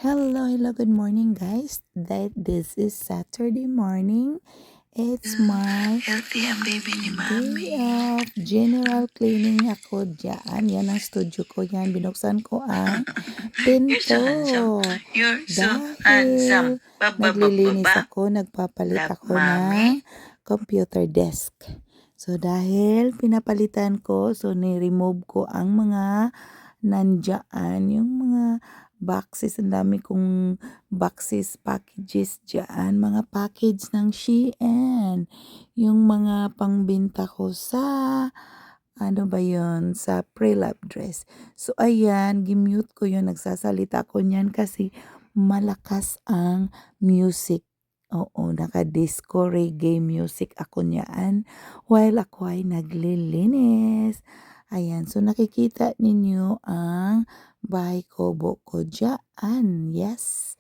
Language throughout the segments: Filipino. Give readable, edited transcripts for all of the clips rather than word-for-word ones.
Hello, good morning guys. This is Saturday morning. It's my Healthy ang baby ni day Mami. of general cleaning ako dyan. Yan ang studio ko yan. Binuksan ko ang You're so pinto. handsome. You're so Dahil handsome. naglilinis Ba. ako, nagpapalit Love, ako ng Mami. computer desk. So dahil pinapalitan ko, so ni-remove ko ang mga nandyan, yung mga boxes, ang dami kong boxes, packages dyan, mga package ng Shein, yung mga pangbenta ko sa, ano ba yon sa pre-lab dress. So ayan, gimute ko yun, nagsasalita ko niyan kasi malakas ang music. Oo, naka-disco reggae music ako niyan while ako ay naglilinis. Ayan, so nakikita ninyo ang bahay kubo ko dyan. Yes.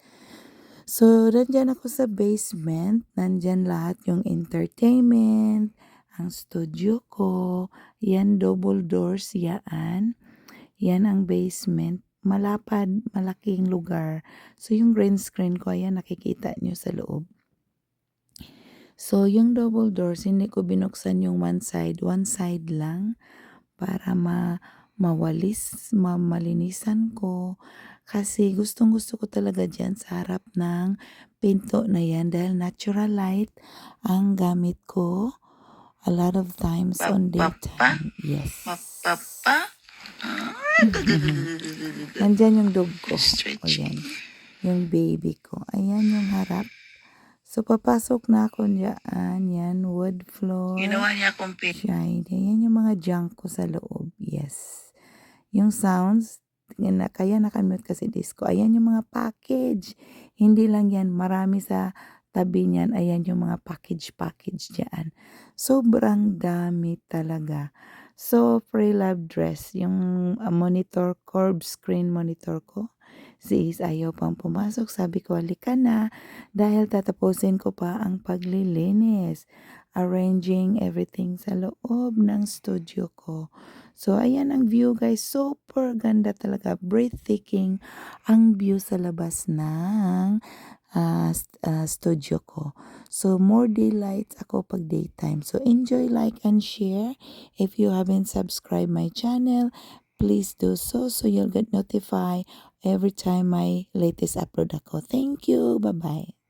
So, nandyan ako sa basement. Nandyan lahat yung entertainment, ang studio ko. Yan, double doors yan. Yan ang basement. Malapad, malaking lugar. So, yung green screen ko, ayan, nakikita nyo sa loob. So, yung double doors, hindi ko binuksan yung one side lang para malinisan ko. Kasi gustong-gusto ko talaga dyan sa harap ng pinto na yan dahil natural light ang gamit ko a lot of times on daytime. Yes. Papa. Nandyan yung dog ko. O Stretching. yan. Yung baby ko. Ayan yung harap. So, papasok na ako dyan. Yan, wood floor. Ginawa niya akong Shiny. Yan yung mga junk ko sa loob. Yes. Yung sounds, kaya nakamute kasi disco. Ayan yung mga package. Hindi lang yan. Marami sa tabi niyan. Ayan yung mga package dyan. Sobrang dami talaga. So, pre-lab dress. Yung monitor, curved screen monitor ko. Si Is ayaw pang pumasok. Sabi ko, halika na. Dahil tatapusin ko pa ang paglilinis. Arranging everything sa loob ng studio ko. So, ayan ang view guys. Super ganda talaga. Breathtaking ang view sa labas ng studio ko. So, more daylights ako pag daytime. So, enjoy, like, and share. If you haven't subscribed my channel, please do so you'll get notified every time my latest upload ako. Thank you. Bye-bye.